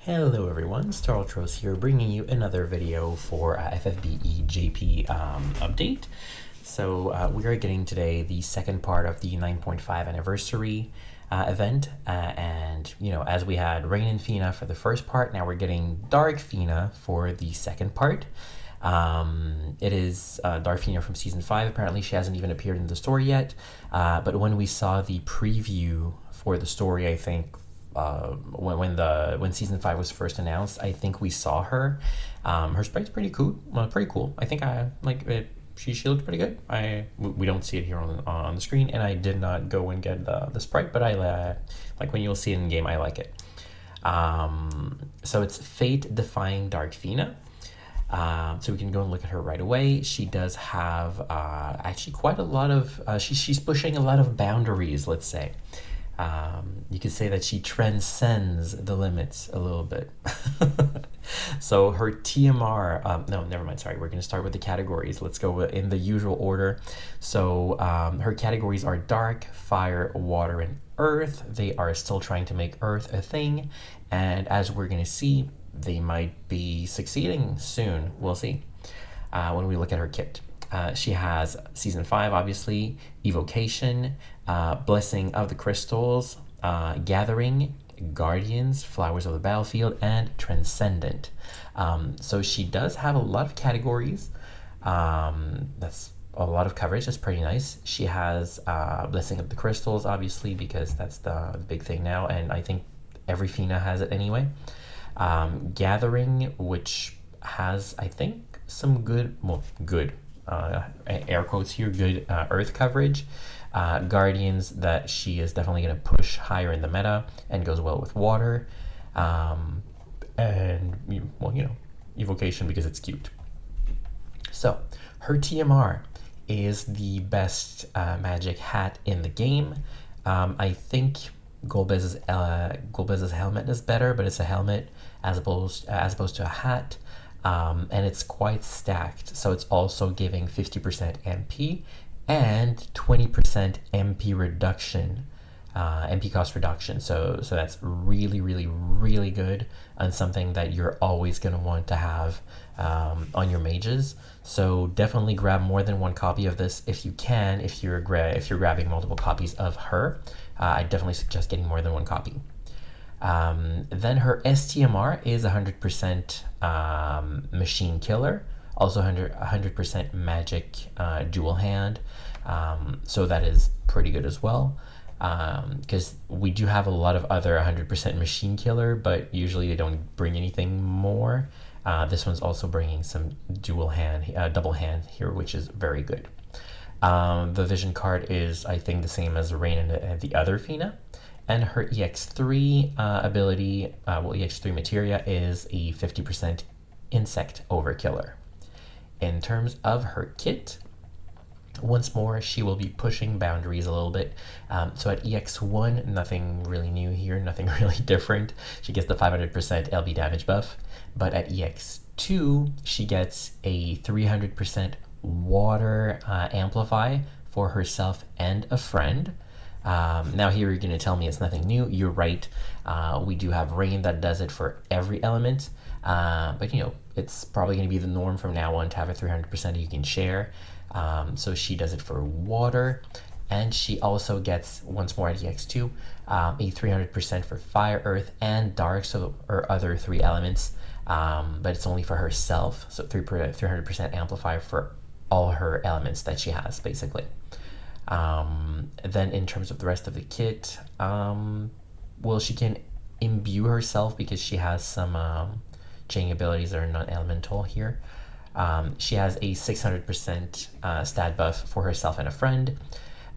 Hello everyone, Starltros here, bringing you another video for FFBE JP update. So we are getting today the second part of the 9.5 anniversary event, and as we had Rain and Fina for the first part, now we're getting Dark Fina for the second part. It is Dark Fina from season 5. Apparently she hasn't even appeared in the story yet, but when we saw the preview for the story, I think when season 5 was first announced, I think we saw her. Her sprite's pretty cool. I think I like it. She looked pretty good. We don't see it here on the screen, and I did not go and get the sprite, but I like when you'll see it in game. I like it. So it's Fate Defying Dark Fina. So we can go and look at her right away. She does have actually quite a lot of she's pushing a lot of boundaries, let's say. You could say that she transcends the limits a little bit. So her TMR, no, never mind, sorry, we're going to start with the categories. Let's go in the usual order. So her categories are dark, fire, water, and earth. They are still trying to make earth a thing, and as we're going to see, they might be succeeding soon. We'll see when we look at her kit. She has season 5, obviously, evocation, blessing of the crystals, gathering, guardians, flowers of the battlefield, and transcendent. So she does have a lot of categories. That's a lot of coverage. That's pretty nice. She has blessing of the crystals, obviously, because that's the big thing now, and I think every Fina has it anyway. Gathering, which has, I think, some good air quotes here, good earth coverage. Guardians, that she is definitely going to push higher in the meta and goes well with water. And, well, evocation because it's cute. So her TMR is the best magic hat in the game. I think Golbez's helmet is better, but it's a helmet as opposed to a hat. And it's quite stacked, so it's also giving 50% MP and 20% MP reduction, MP cost reduction. So that's really good, and something that you're always going to want to have on your mages. So definitely grab more than one copy of this if you can. If you're grabbing multiple copies of her, I definitely suggest getting more than one copy. Then her STMR is 100% machine killer, also 100% magic dual hand, so that is pretty good as well, because we do have a lot of other 100% machine killer, but usually they don't bring anything more. This one's also bringing some double hand here, which is very good. The vision card is, I think, the same as Rain and the other Fina. And her EX3 ability, EX3 materia, is a 50% insect overkiller. In terms of her kit, once more, she will be pushing boundaries a little bit. So at EX1, nothing really new here, nothing really different. She gets the 500% LB damage buff. But at EX2, she gets a 300% water amplify for herself and a friend. Now here you're going to tell me it's nothing new. You're right. We do have Rain that does it for every element, but it's probably going to be the norm from now on to have a 300% you can share. So she does it for water, and she also gets, once more at EX2, a 300% for fire, earth, and dark, so her other 3 elements, but it's only for herself, so 300% amplifier for all her elements that she has, basically. Then in terms of the rest of the kit, well, she can imbue herself because she has some chaining abilities that are non-elemental here. She has a 600% stat buff for herself and a friend.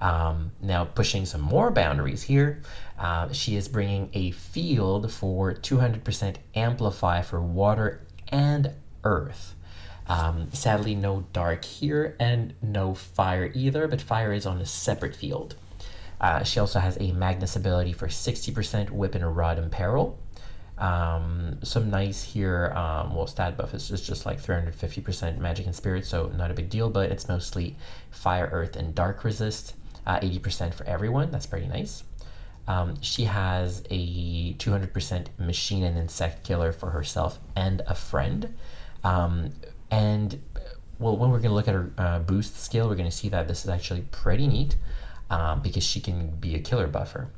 Now pushing some more boundaries here, she is bringing a field for 200% amplify for water and earth. Sadly, no dark here and no fire either, but fire is on a separate field. She also has a Magnus ability for 60% whip and a rod in peril. Some nice here, well, stat buff is just like 350% magic and spirit, so not a big deal, but it's mostly fire, earth, and dark resist. 80% for everyone, that's pretty nice. She has a 200% machine and insect killer for herself and a friend. And well, when we're going to look at her boost skill, we're going to see that this is actually pretty neat because she can be a killer buffer.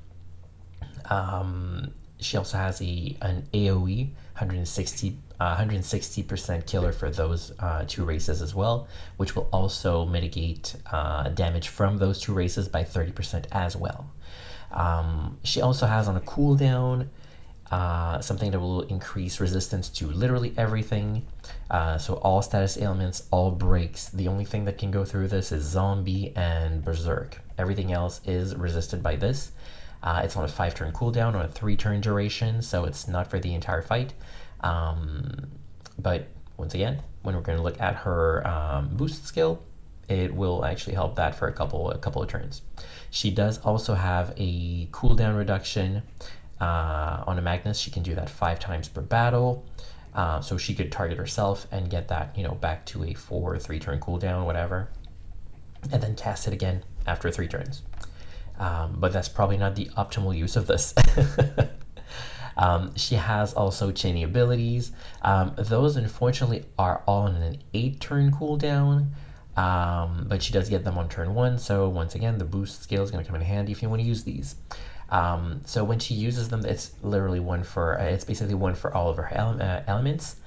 She also has an AoE 160% killer for those two races as well, which will also mitigate damage from those two races by 30% as well. She also has on a cooldown something that will increase resistance to literally everything. So all status ailments, all breaks. The only thing that can go through this is zombie and berserk. Everything else is resisted by this. It's on a 5-turn cooldown on a 3-turn duration, so it's not for the entire fight. But once again, when we're going to look at her boost skill, it will actually help that for a couple of turns. She does also have a cooldown reduction on a Magnus. She can do that 5 times per battle. So she could target herself and get that, back to a 4 or 3-turn cooldown, whatever, and then cast it again after 3 turns. But that's probably not the optimal use of this. She has also chaining abilities. Those unfortunately are all on an 8-turn cooldown, but she does get them on turn 1. So once again, the boost skill is going to come in handy if you want to use these. So when she uses them, it's literally it's basically one for all of her elements.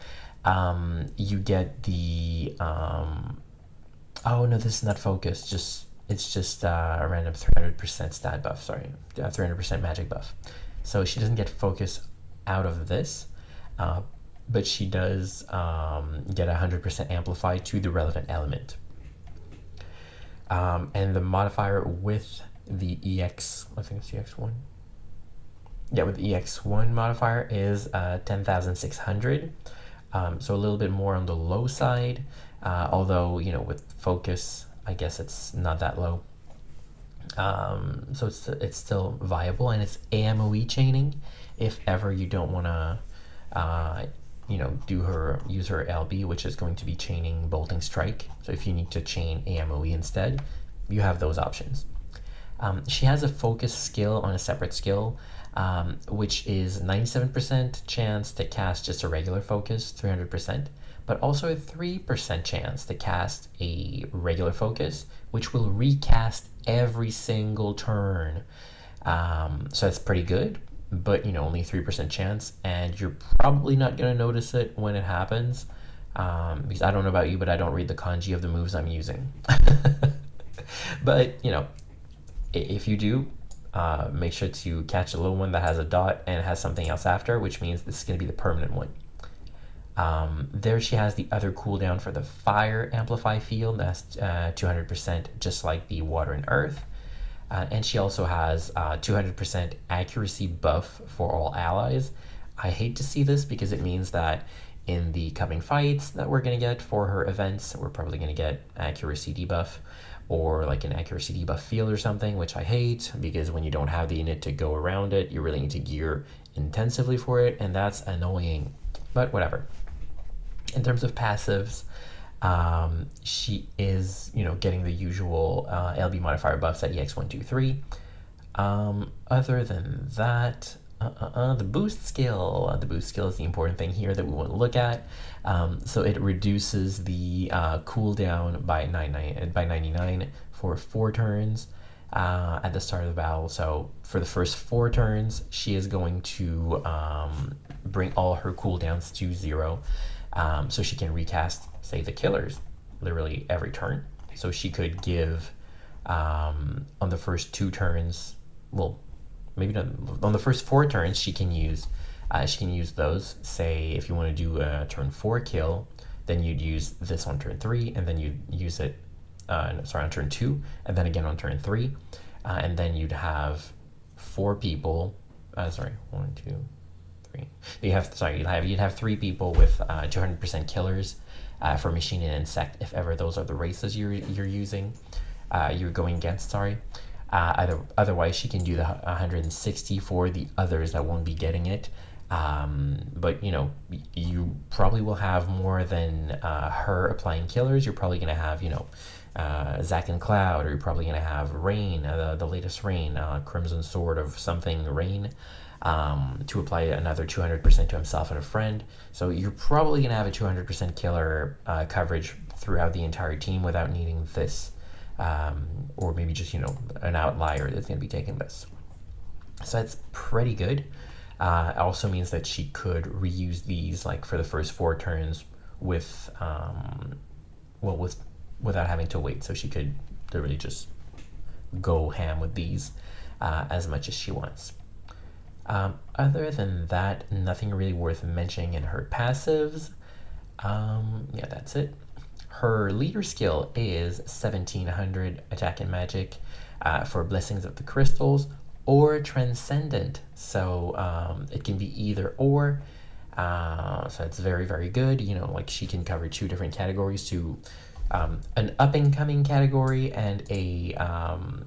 You get the oh no, this is not focused. It's just a random 300% stat buff. Sorry, 300% magic buff. So she doesn't get focus out of this, but she does get 100% amplified to the relevant element. And the modifier with the EX, I think it's EX1. Yeah, with the EX1 modifier is 10,600. So a little bit more on the low side, although, with focus, I guess it's not that low. So it's still viable, and it's AMOE chaining if ever you don't want to use her LB, which is going to be chaining bolting strike. So if you need to chain AMOE instead, you have those options. She has a focus skill on a separate skill, which is 97% chance to cast just a regular focus, 300%, but also a 3% chance to cast a regular focus, which will recast every single turn. So that's pretty good, but only 3% chance, and you're probably not going to notice it when it happens, because I don't know about you, but I don't read the kanji of the moves I'm using. But if you do, make sure to catch a little one that has a dot and has something else after, which means this is going to be the permanent one. There she has the other cooldown for the fire amplify field. That's 200%, just like the water and earth. And she also has 200% accuracy buff for all allies. I hate to see this because it means that in the coming fights that we're going to get for her events, we're probably going to get accuracy debuff or like an accuracy debuff field or something, which I hate because when you don't have the unit to go around it, you really need to gear intensively for it, and that's annoying, but whatever. In terms of passives, she is, getting the usual LB modifier buffs at EX1, 2, 3. Other than that, the boost skill. The boost skill is the important thing here that we want to look at. So it reduces the cooldown by 99 for 4 turns at the start of the battle. So for the first 4 turns, she is going to bring all her cooldowns to 0. So she can recast, say, the killers literally every turn. So she could give on the first 2 turns, well, maybe not, on the first 4 turns she can use those. Say if you want to do a turn 4 kill, then you'd use this on turn 3, and then you'd use it on turn 2, and then again on turn 3, and then you'd have 4 people, 1, 2, 3. You'd have 3 people with 200% killers for machine and insect, if ever those are the races you're going against. Otherwise, she can do the 160 for the others that won't be getting it. But you probably will have more than her applying killers. You're probably going to have Zack and Cloud, or you're probably going to have Rain, the latest Rain, Crimson Sword of something Rain, to apply another 200% to himself and a friend. So you're probably going to have a 200% killer coverage throughout the entire team without needing this. Or maybe just, an outlier that's going to be taking this. So that's pretty good. It also means that she could reuse these like for the first 4 turns with without having to wait. So she could literally just go ham with these as much as she wants. Other than that, nothing really worth mentioning in her passives. Yeah, that's it. Her leader skill is 1700 attack and magic for Blessings of the Crystals or Transcendent. So it can be either or. So it's very, very good. Like she can cover 2 different categories, to an up-and-coming category and a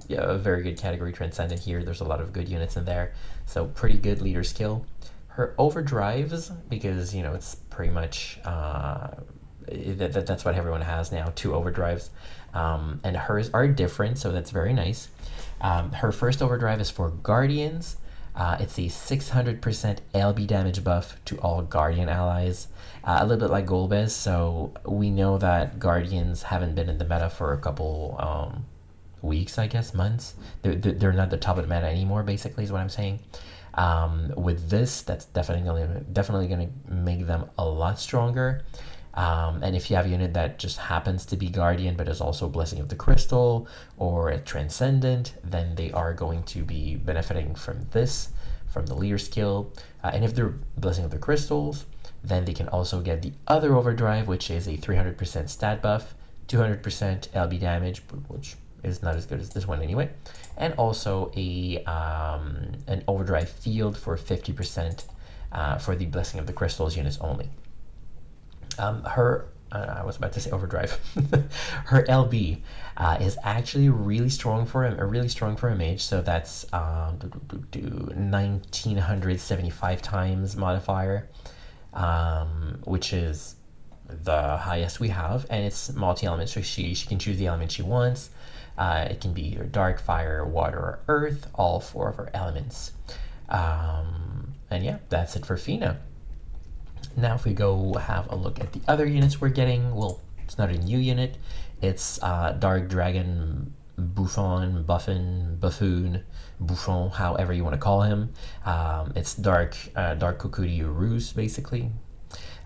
very good category, Transcendent here. There's a lot of good units in there. So pretty good leader skill. Her overdrives, because, it's pretty much... that's what everyone has now, 2 overdrives, and hers are different, so that's very nice. Her first overdrive is for Guardians. It's a 600% LB damage buff to all Guardian allies, a little bit like Golbez. So we know that Guardians haven't been in the meta for a couple weeks, I guess, months. They're not the top of the meta anymore, basically, is what I'm saying. With this, that's definitely gonna make them a lot stronger. And if you have a unit that just happens to be Guardian but is also Blessing of the Crystal or a Transcendent, then they are going to be benefiting from this, from the leader skill. And if they're Blessing of the Crystals, then they can also get the other overdrive, which is a 300% stat buff, 200% LB damage, which is not as good as this one anyway, and also an overdrive field for 50% for the Blessing of the Crystals units only. I was about to say overdrive. Her LB is actually really strong for a mage. So that's 1975 times modifier, which is the highest we have, and it's multi-element. So she can choose the element she wants. It can be either dark, fire, water, or earth. All 4 of her elements. And yeah, that's it for Fina. Now if we go have a look at the other units we're getting, well, it's not a new unit. It's Dark Dragon Buffoon, however you want to call him. It's Dark Kokuri Ruse, basically.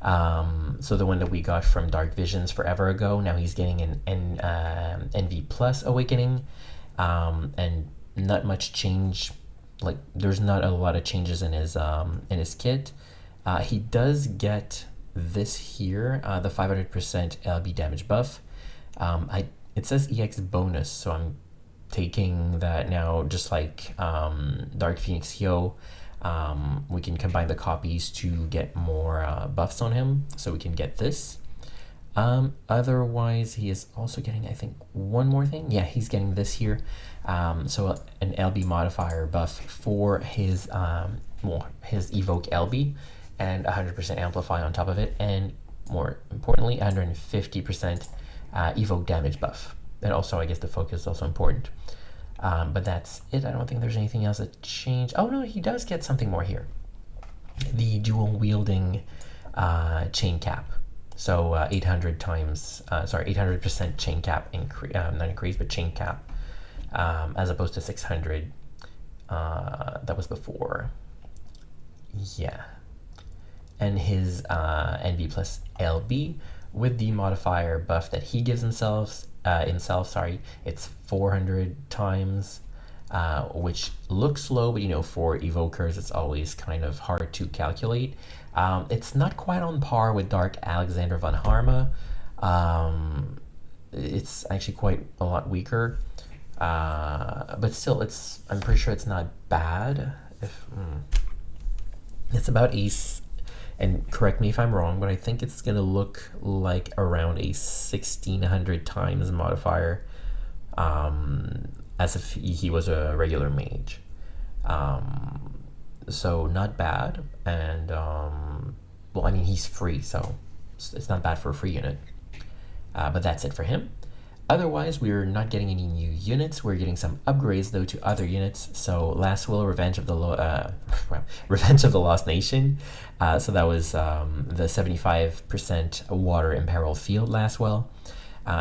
So the one that we got from Dark Visions forever ago, now he's getting an NV Plus Awakening, and not much change. Like, there's not a lot of changes in his kit. He does get this here, the 500% LB damage buff. It says EX bonus, so I'm taking that now, just like Dark Phoenix Hyo. We can combine the copies to get more buffs on him, so we can get this. Otherwise, he is also getting, I think, one more thing. Yeah, he's getting this here. So an LB modifier buff for his Evoke LB, and 100% Amplify on top of it, and more importantly, 150% Evoke damage buff. And also, I guess the focus is also important. But that's it. I don't think there's anything else that changed. Oh no, he does get something more here. The dual wielding chain cap. So 800% chain cap not increase, but chain cap, as opposed to 600 that was before. Yeah. And his NV plus LB with the modifier buff that he gives himself, it's 400 times, which looks low, but for evokers, it's always kind of hard to calculate. It's not quite on par with Dark Alexander von Harma. It's actually quite a lot weaker, but still, I'm pretty sure it's not bad. It's about ace. And correct me if I'm wrong, but I think it's going to look like around a 1600 times modifier, as if he was a regular mage. So not bad. And, he's free, so it's not bad for a free unit. But that's it for him. Otherwise, we're not getting any new units. We're getting some upgrades though to other units. So Last Will, Revenge of the Revenge of the Lost Nation. So that was the 75% water imperiled field Last Will.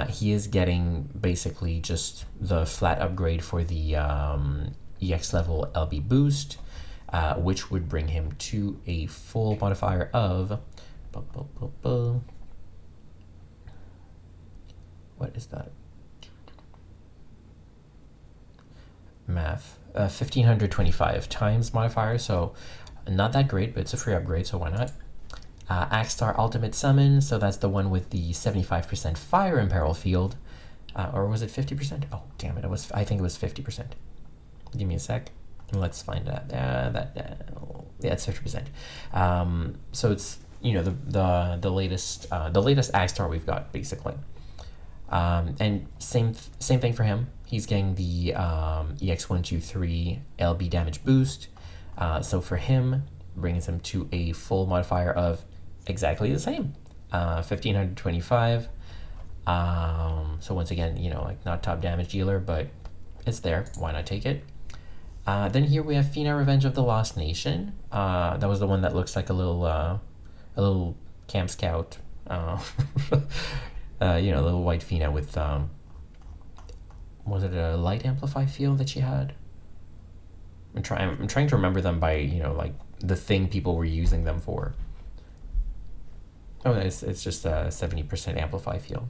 He is getting basically just the flat upgrade for the EX level LB boost, which would bring him to a full modifier of. What is that? Math. 1525 times modifier, so not that great, but it's a free upgrade, so why not? Axstar Ultimate Summon, so that's the one with the 75% fire imperil field. Or was it 50%? Oh, damn it, I think it was 50%. Give me a sec. Let's find out. Yeah, it's 50%. So it's, you know, the latest Axstar we've got, basically. And same thing for him. He's getting the EX123 LB damage boost. So for him, brings him to a full modifier of exactly the same, 1525. So once again, you know, like not top damage dealer, but it's there. Why not take it? Then here we have Fina, Revenge of the Lost Nation. That was the one that looks like a little camp scout. You know, a little white Fina with, was it a light amplify field that she had? I'm trying to remember them by, you know, like the thing people were using them for. Oh, it's just a 70% amplify field.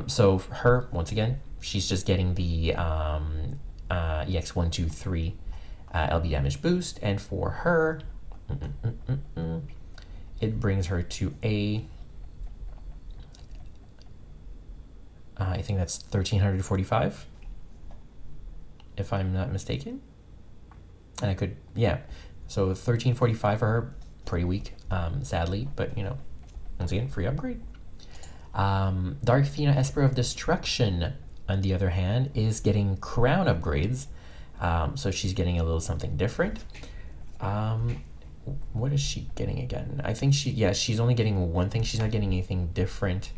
So for her, once again, she's just getting the EX123 LB damage boost, and for her, it brings her to a I think that's 1345, if I'm not mistaken. And I could, yeah. So 1345 for her, pretty weak, sadly, but you know, once again, free upgrade. Dark Fina, Esper of Destruction, on the other hand, is getting crown upgrades. So she's getting a little something different. What is she getting again? I think she's only getting one thing. She's not getting anything different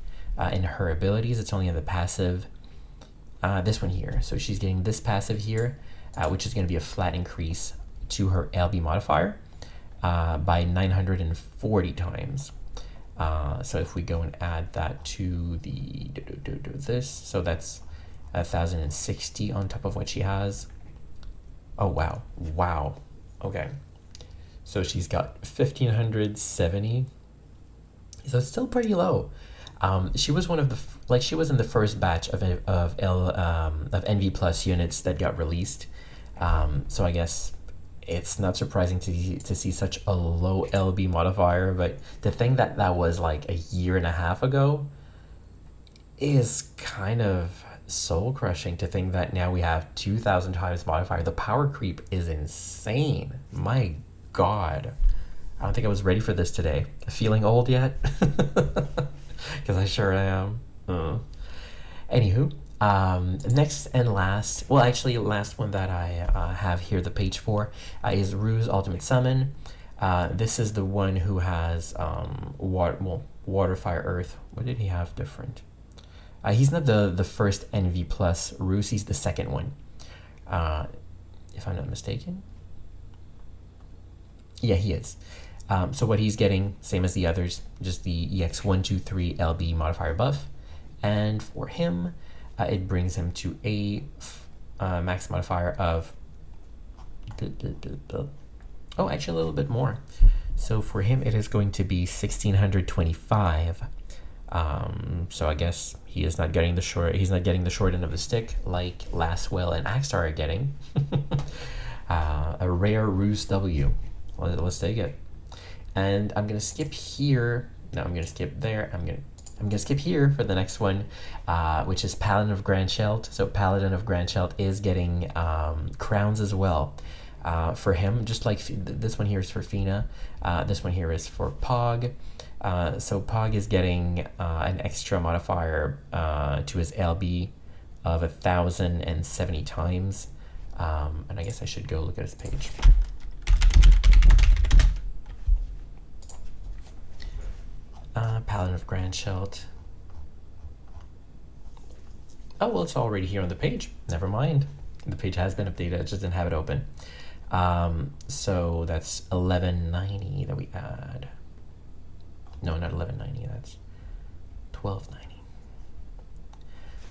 in her abilities. It's only in the passive, this one here. So she's getting this passive here, which is going to be a flat increase to her LB modifier by 940 times. So if we go and add that to the this, so that's 1060 on top of what she has. Oh wow, okay. So she's got 1570. So it's still pretty low. She was one of the she was in the first batch of NV Plus units that got released. So I guess it's not surprising to see such a low LB modifier, but to think that that was like a year and a half ago is kind of soul crushing. To think that now we have 2,000 times modifier. The power creep is insane. My God, I don't think I was ready for this today. Feeling old yet? Because I sure am. Anywho, next and last, well, actually, last one that I have here the page for is Rue's Ultimate Summon. This is the one who has water, fire, earth. What did he have different? He's not the first NV Plus Ruse. He's the second one, if I'm not mistaken. Yeah, he is. So what he's getting, same as the others, just the EX123 LB modifier buff. And for him, it brings him to a max modifier of, oh, actually a little bit more. So for him, it is going to be 1625. So I guess he is not getting the short, he's not getting the short end of the stick like Lastwell and Axstar are getting. A rare Ruse W. Let's take it. And I'm gonna skip here. No, I'm gonna skip there. I'm gonna skip here for the next one, which is Paladin of Grandshelt. So Paladin of Grandshelt is getting crowns as well. For him, just like this one here is for Fina. This one here is for Pog. So Pog is getting an extra modifier to his LB of 1,070 times. And I guess I should go look at his page. Paladin of Grandshelt. Oh, well, it's already here on the page. Never mind. The page has been updated. I just didn't have it open. So that's 1190 that we add. No, not 1190. That's 1290.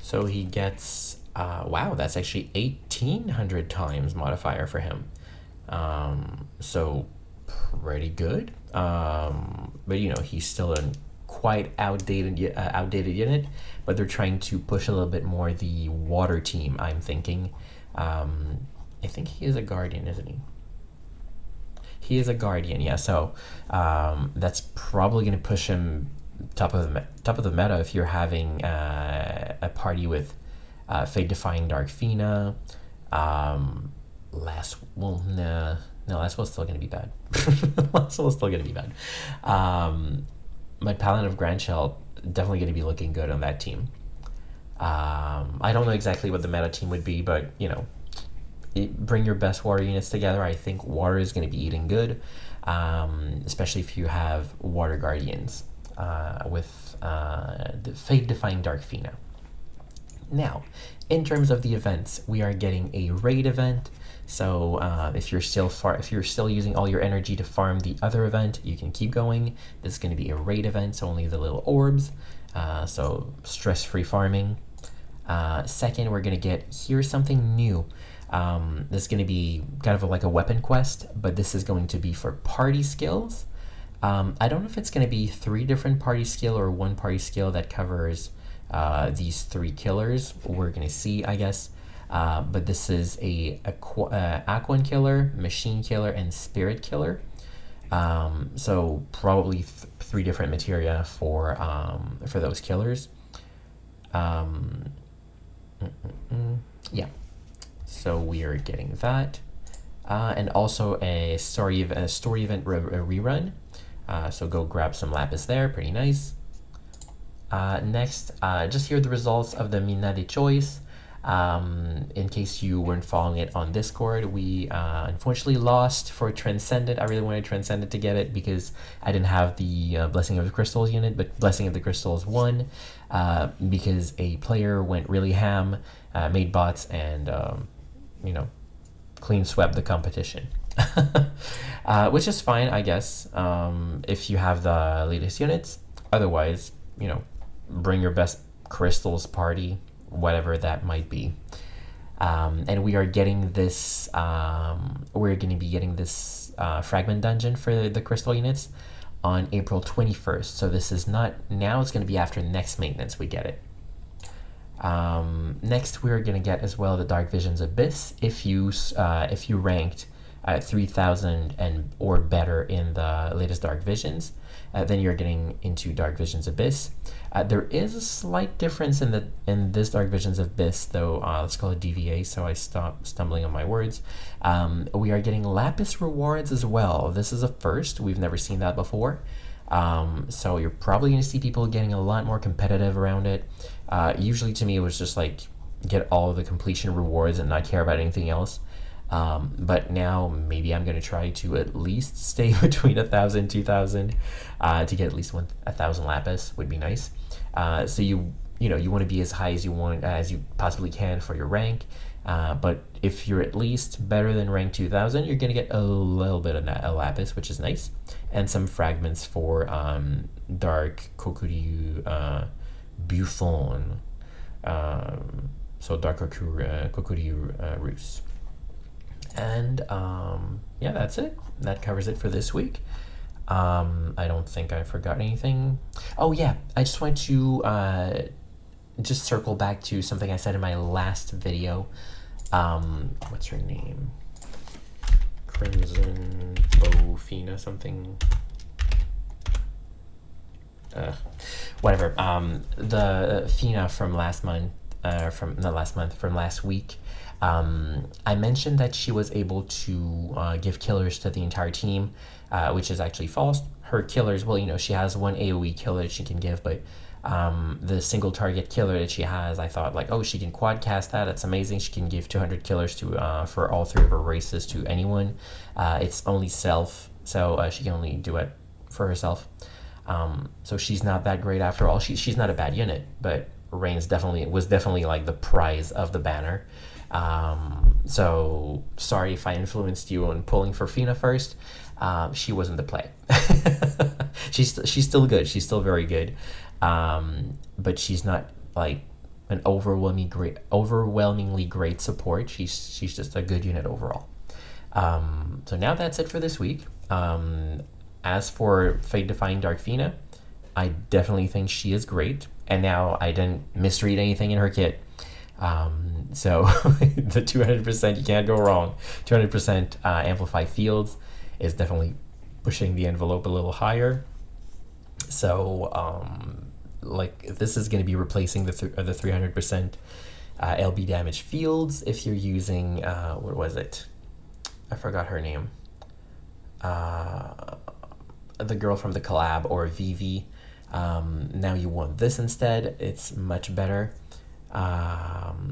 So he gets, wow, that's actually 1800 times modifier for him. So pretty good. But you know, he's still a quite outdated unit, but they're trying to push a little bit more the water team, I'm thinking. I think he is a guardian, isn't he? He is a guardian, yeah. So that's probably going to push him top of the meta if you're having a party with Fate Defying Dark Fina. Last Will's still going to be bad. Last Will's still going to be bad. My Paladin of Grandshell definitely going to be looking good on that team. I don't know exactly what the meta team would be, but you know, bring your best water units together. I think water is going to be eating good, especially if you have water guardians with the Fate Defying Dark Fina. Now, in terms of the events, we are getting a raid event. So if you're still using all your energy to farm the other event, you can keep going. This is going to be a raid event, so only the little orbs. So stress-free farming. Second, we're going to get, here's something new. This is going to be kind of like a weapon quest, but this is going to be for party skills. I don't know if it's going to be 3 different party skill or 1 party skill that covers these 3 killers. We're going to see, I guess. But this is a Aquan killer, machine killer, and spirit killer. So probably 3 different materia for those killers. Yeah. So we are getting that, and also a story event rerun. So go grab some lapis there. Pretty nice. Next, just here are the results of the Mina de Choice. In case you weren't following it on Discord, we unfortunately lost for Transcendent. I really wanted Transcendent to get it because I didn't have the Blessing of the Crystals unit, but Blessing of the Crystals won because a player went really ham, made bots, and you know, clean swept the competition. Which is fine, I guess, if you have the latest units. Otherwise, you know, bring your best crystals party, whatever that might be. And we are getting this, we're going to be getting this fragment dungeon for the crystal units on April 21st. So this is not now, it's going to be after next maintenance we get it. Next, we're going to get as well the Dark Visions Abyss. If you ranked 3000 and or better in the latest Dark Visions, then you're getting into Dark Visions Abyss. There is a slight difference in this Dark Visions Abyss, though. Let's call it DVA, so I stop stumbling on my words. We are getting Lapis rewards as well. This is a first. We've never seen that before. So you're probably going to see people getting a lot more competitive around it. Usually to me it was just like get all of the completion rewards and not care about anything else. But now maybe I'm going to try to at least stay between 1,000 2,000 to get at least 1,000 lapis would be nice. So you want to be as high as you want as you possibly can for your rank. But if you're at least better than rank 2,000, you're going to get a little bit of a lapis, which is nice, and some fragments for Dark Kokuryu Buffon. So Dark Kokuryu Rus. And yeah, that's it. That covers it for this week. I don't think I forgot anything. Oh yeah, I just want to just circle back to something I said in my last video. What's her name? Crimson Bofina something. Whatever. The Fina from last month, from last week. I mentioned that she was able to give killers to the entire team, which is actually false. Her killers, well, she has one AoE killer that she can give, but the single target killer that she has, I thought like, oh, she can quad cast that. That's amazing. She can give 200 killers to for all 3 of her races to anyone. It's only self, so she can only do it for herself. So she's not that great after all. She's not a bad unit, but Reigns was definitely like the prize of the banner. So sorry if I influenced you on pulling for Fina first. She wasn't the play. She's still good. She's still very good, but she's not like an overwhelmingly great support. She's just a good unit overall. So now that's it for this week. As for Fate-Defying Dark Fina, I definitely think she is great. And now I didn't misread anything in her kit. So the 200%, you can't go wrong. 200% Amplify Fields is definitely pushing the envelope a little higher. So like this is going to be replacing the 300% LB damage fields if you're using, what was it? I forgot her name. The girl from the collab, or Vivi. Now you want this instead. It's much better.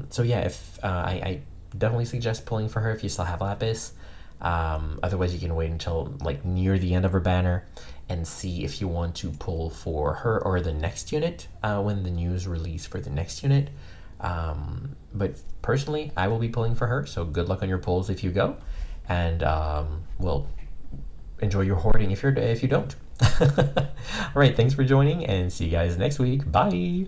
So yeah, if I definitely suggest pulling for her if you still have Lapis. Otherwise you can wait until like near the end of her banner and see if you want to pull for her or the next unit when the news release for the next unit. But personally, I will be pulling for her, so good luck on your pulls if you go, and well, enjoy your hoarding if you don't. All right, thanks for joining, and see you guys next week. Bye.